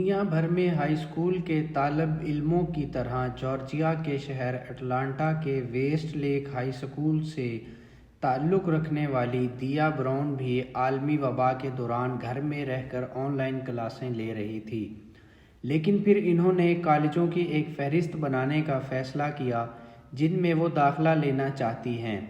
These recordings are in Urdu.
دنیا بھر میں ہائی اسکول کے طالب علموں کی طرح جارجیا کے شہر اٹلانٹا کے ویسٹ لیک ہائی اسکول سے تعلق رکھنے والی دیا براؤن بھی عالمی وبا کے دوران گھر میں رہ کر آن لائن کلاسیں لے رہی تھی، لیکن پھر انہوں نے کالجوں کی ایک فہرست بنانے کا فیصلہ کیا جن میں وہ داخلہ لینا چاہتی ہیں۔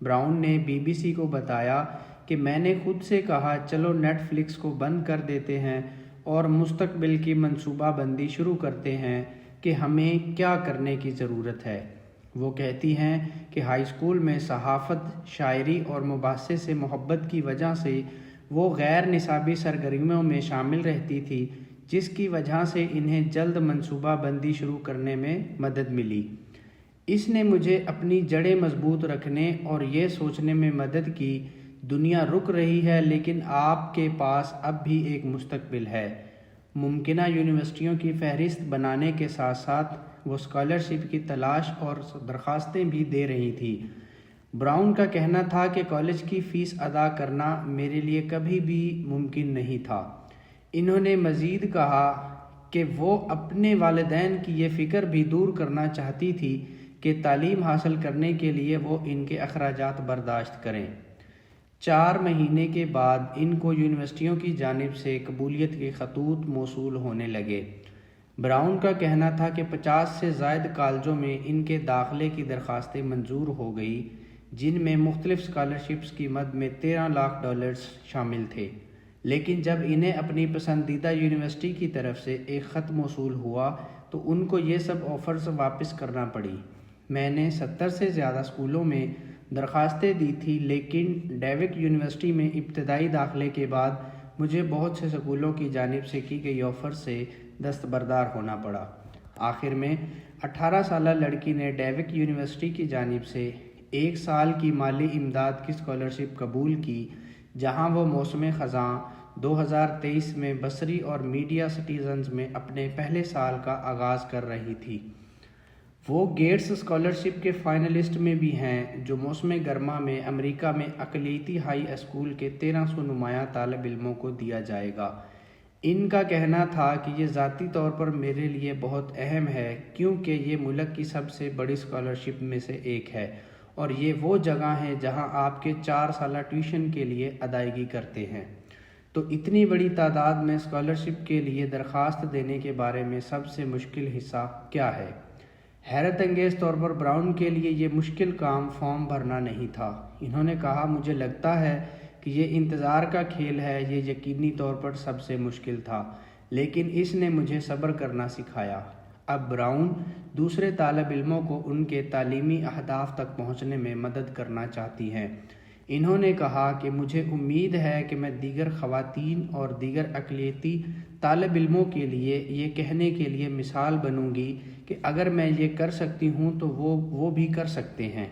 براؤن نے بی بی سی کو بتایا کہ میں نے خود سے کہا چلو نیٹ فلکس کو بند کر دیتے ہیں اور مستقبل کی منصوبہ بندی شروع کرتے ہیں کہ ہمیں کیا کرنے کی ضرورت ہے۔ وہ کہتی ہیں کہ ہائی اسکول میں صحافت، شاعری اور مباحثے سے محبت کی وجہ سے وہ غیر نصابی سرگرمیوں میں شامل رہتی تھی، جس کی وجہ سے انہیں جلد منصوبہ بندی شروع کرنے میں مدد ملی۔ اس نے مجھے اپنی جڑیں مضبوط رکھنے اور یہ سوچنے میں مدد کی دنیا رک رہی ہے لیکن آپ کے پاس اب بھی ایک مستقبل ہے۔ ممکنہ یونیورسٹیوں کی فہرست بنانے کے ساتھ ساتھ وہ اسکالرشپ کی تلاش اور درخواستیں بھی دے رہی تھی۔ براؤن کا کہنا تھا کہ کالج کی فیس ادا کرنا میرے لیے کبھی بھی ممکن نہیں تھا۔ انہوں نے مزید کہا کہ وہ اپنے والدین کی یہ فکر بھی دور کرنا چاہتی تھی کہ تعلیم حاصل کرنے کے لیے وہ ان کے اخراجات برداشت کریں۔ 4 مہینے کے بعد ان کو یونیورسٹیوں کی جانب سے قبولیت کے خطوط موصول ہونے لگے۔ براؤن کا کہنا تھا کہ 50 سے زائد کالجوں میں ان کے داخلے کی درخواستیں منظور ہو گئی، جن میں مختلف اسکالرشپس کی مد میں $13 لاکھ شامل تھے، لیکن جب انہیں اپنی پسندیدہ یونیورسٹی کی طرف سے ایک خط موصول ہوا تو ان کو یہ سب آفرز واپس کرنا پڑی۔ میں نے 70 سے زیادہ اسکولوں میں درخواستیں دی تھی، لیکن ڈیوک یونیورسٹی میں ابتدائی داخلے کے بعد مجھے بہت سے اسکولوں کی جانب سے کی گئی آفر سے دستبردار ہونا پڑا۔ آخر میں 18 سالہ لڑکی نے ڈیوک یونیورسٹی کی جانب سے 1 سال کی مالی امداد کی اسکالرشپ قبول کی، جہاں وہ موسم خزاں 2023 میں بصری اور میڈیا سٹیزنز میں اپنے پہلے سال کا آغاز کر رہی تھی۔ وہ گیٹس اسکالرشپ کے فائنلسٹ میں بھی ہیں، جو موسم گرما میں امریکہ میں اقلیتی ہائی اسکول کے 1300 نمایاں طالب علموں کو دیا جائے گا۔ ان کا کہنا تھا کہ یہ ذاتی طور پر میرے لیے بہت اہم ہے کیونکہ یہ ملک کی سب سے بڑی اسکالرشپ میں سے ایک ہے اور یہ وہ جگہ ہے جہاں آپ کے 4 سالہ ٹیوشن کے لیے ادائیگی کرتے ہیں۔ تو اتنی بڑی تعداد میں اسکالرشپ کے لیے درخواست دینے کے بارے میں سب سے مشکل حصہ کیا ہے؟ حیرت انگیز طور پر براؤن کے لیے یہ مشکل کام فارم بھرنا نہیں تھا۔ انہوں نے کہا مجھے لگتا ہے کہ یہ انتظار کا کھیل ہے، یہ یقینی طور پر سب سے مشکل تھا، لیکن اس نے مجھے صبر کرنا سکھایا۔ اب براؤن دوسرے طالب علموں کو ان کے تعلیمی اہداف تک پہنچنے میں مدد کرنا چاہتی ہیں۔ انہوں نے کہا کہ مجھے امید ہے کہ میں دیگر خواتین اور دیگر اقلیتی طالب علموں کے لیے یہ کہنے کے لیے مثال بنوں گی کہ اگر میں یہ کر سکتی ہوں تو وہ بھی کر سکتے ہیں۔